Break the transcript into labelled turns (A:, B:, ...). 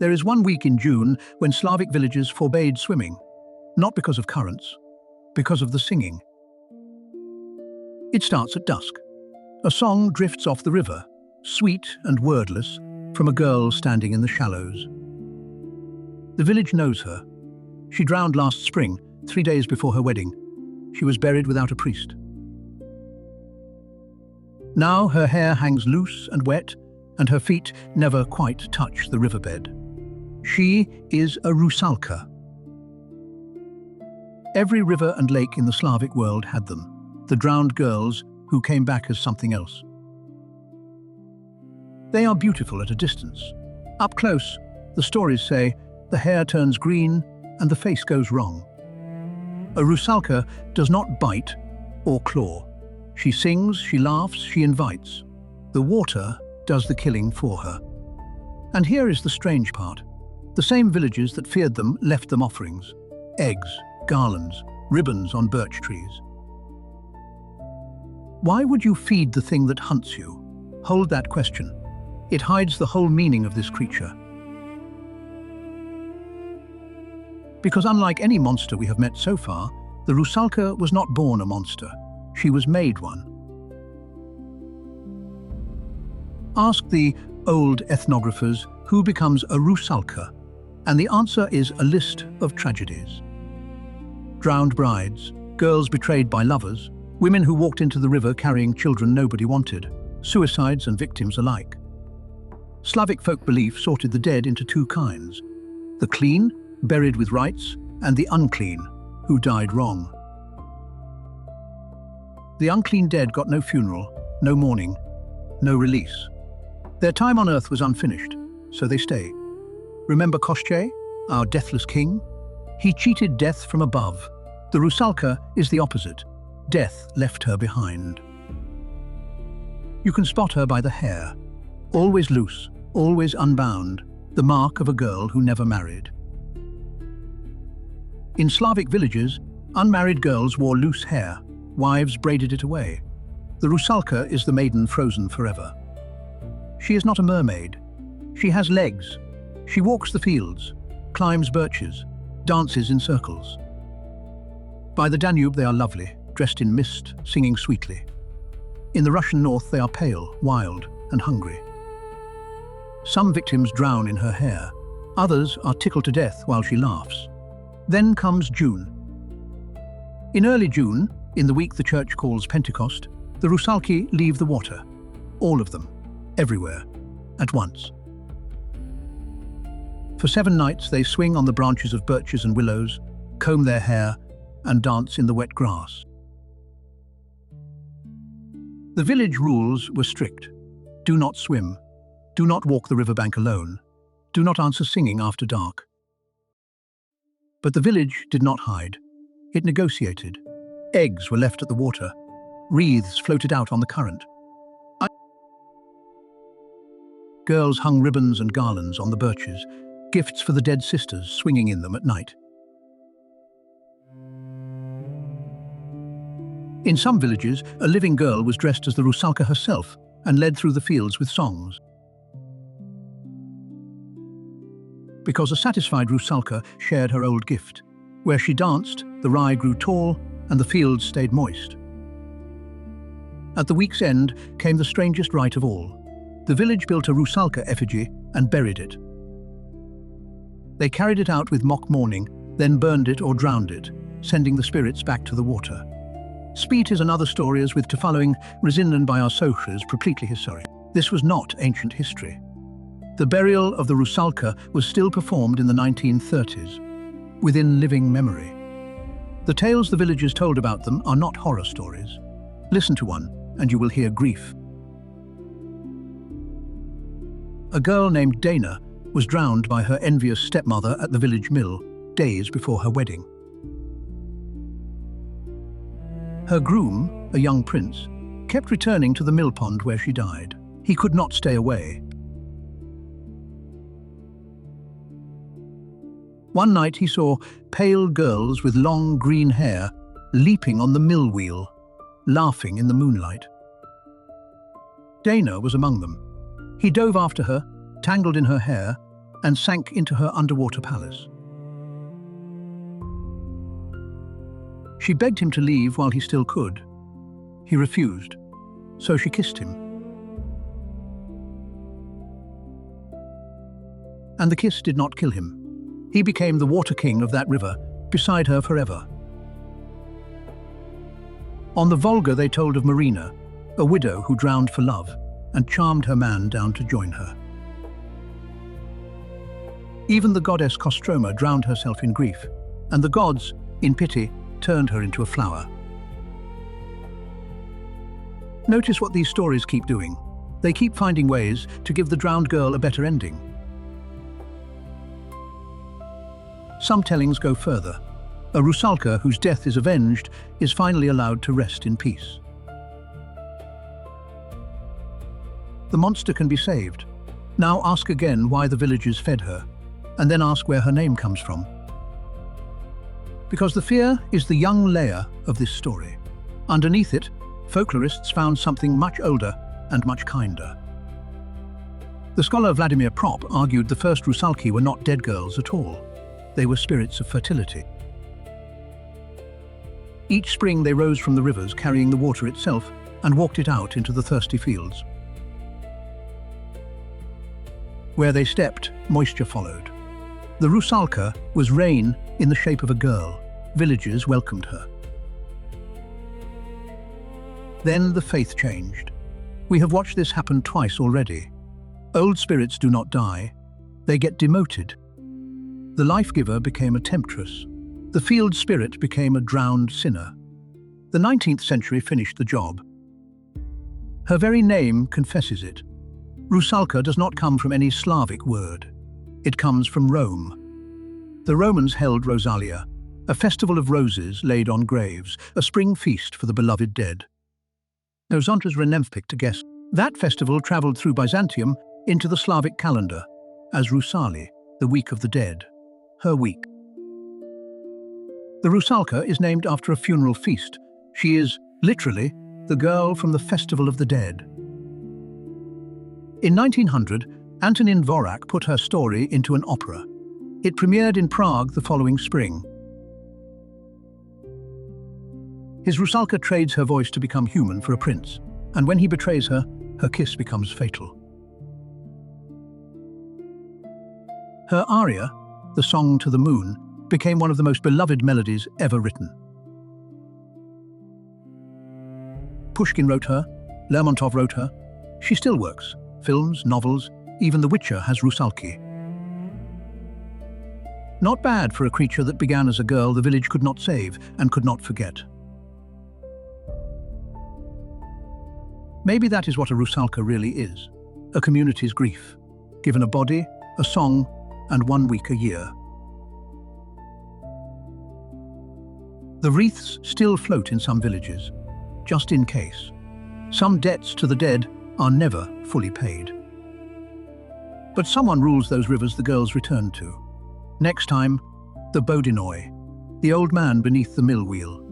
A: There is one week in June when Slavic villages forbade swimming, not because of currents, because of the singing. It starts at dusk. A song drifts off the river, sweet and wordless, from a girl standing in the shallows. The village knows her. She drowned last spring, 3 days before her wedding. She was buried without a priest. Now her hair hangs loose and wet, and her feet never quite touch the riverbed. She is a Rusalka. Every river and lake in the Slavic world had them, the drowned girls who came back as something else. They are beautiful at a distance. Up close, the stories say, the hair turns green and the face goes wrong. A Rusalka does not bite or claw. She sings, she laughs, she invites. The water does the killing for her. And here is the strange part. The same villages that feared them left them offerings. Eggs, garlands, ribbons on birch trees. Why would you feed the thing that hunts you? Hold that question. It hides the whole meaning of this creature. Because unlike any monster we have met so far, the Rusalka was not born a monster. She was made one. Ask the old ethnographers who becomes a Rusalka, and the answer is a list of tragedies. Drowned brides, girls betrayed by lovers, women who walked into the river carrying children nobody wanted, suicides and victims alike. Slavic folk belief sorted the dead into two kinds: the clean, buried with rites, and the unclean, who died wrong. The unclean dead got no funeral, no mourning, no release. Their time on earth was unfinished, so they stay. Remember Koschei, our deathless king? He cheated death from above. The Rusalka is the opposite. Death left her behind. You can spot her by the hair. Always loose, always unbound, the mark of a girl who never married. In Slavic villages, unmarried girls wore loose hair. Wives braided it away. The Rusalka is the maiden frozen forever. She is not a mermaid. She has legs. She walks the fields, climbs birches, dances in circles. By the Danube they are lovely, dressed in mist, singing sweetly. In the Russian north they are pale, wild, and hungry. Some victims drown in her hair. Others are tickled to death while she laughs. Then comes June. In early June, in the week the church calls Pentecost, the Rusalki leave the water. All of them, everywhere, at once. For 7 nights they swing on the branches of birches and willows, comb their hair, and dance in the wet grass. The village rules were strict. Do not swim. Do not walk the riverbank alone. Do not answer singing after dark. But the village did not hide. It negotiated. Eggs were left at the water. Wreaths floated out on the current. Girls hung ribbons and garlands on the birches, gifts for the dead sisters swinging in them at night. In some villages, a living girl was dressed as the Rusalka herself and led through the fields with songs. Because a satisfied Rusalka shared her old gift. Where she danced, the rye grew tall and the fields stayed moist. At the week's end came the strangest rite of all. The village built a Rusalka effigy and buried it. They carried it out with mock mourning, then burned it or drowned it, sending the spirits back to the water. Speed is another story as with to following Resinden by our socials completely historic. This was not ancient history. The burial of the Rusalka was still performed in the 1930s, within living memory. The tales the villagers told about them are not horror stories. Listen to one, and you will hear grief. A girl named Dana was drowned by her envious stepmother at the village mill, days before her wedding. Her groom, a young prince, kept returning to the mill pond where she died. He could not stay away. One night he saw pale girls with long green hair leaping on the mill wheel, laughing in the moonlight. Dana was among them. He dove after her, tangled in her hair, and sank into her underwater palace. She begged him to leave while he still could. He refused, so she kissed him. And the kiss did not kill him. He became the water king of that river, beside her forever. On the Volga they told of Marina, a widow who drowned for love and charmed her man down to join her. Even the goddess Kostroma drowned herself in grief, and the gods, in pity, turned her into a flower. Notice what these stories keep doing. They keep finding ways to give the drowned girl a better ending. Some tellings go further. A Rusalka whose death is avenged is finally allowed to rest in peace. The monster can be saved. Now ask again why the villagers fed her, and then ask where her name comes from. Because the fear is the young layer of this story. Underneath it, folklorists found something much older and much kinder. The scholar Vladimir Prop argued the first Rusalki were not dead girls at all. They were spirits of fertility. Each spring they rose from the rivers carrying the water itself and walked it out into the thirsty fields. Where they stepped, moisture followed. The Rusalka was rain in the shape of a girl. Villagers welcomed her. Then the faith changed. We have watched this happen twice already. Old spirits do not die. They get demoted. The life-giver became a temptress. The field spirit became a drowned sinner. The 19th century finished the job. Her very name confesses it. Rusalka does not come from any Slavic word. It comes from Rome. The Romans held Rosalia, a festival of roses laid on graves, a spring feast for the beloved dead. Nosantras Renevpik to guess. That festival traveled through Byzantium into the Slavic calendar as Rusali, the week of the dead, her week. The Rusalka is named after a funeral feast. She is, literally, the girl from the Festival of the Dead. In 1900, Antonin Dvořák put her story into an opera. It premiered in Prague the following spring. His Rusalka trades her voice to become human for a prince, and when he betrays her, her kiss becomes fatal. Her aria, the Song to the Moon, became one of the most beloved melodies ever written. Pushkin wrote her, Lermontov wrote her. She still works. Films, novels, even The Witcher has Rusalki. Not bad for a creature that began as a girl the village could not save and could not forget. Maybe that is what a Rusalka really is, a community's grief, given a body, a song, and 1 week a year. The wreaths still float in some villages, just in case. Some debts to the dead are never fully paid. But someone rules those rivers the girls return to. Next time, the Bodinoi, the old man beneath the mill wheel.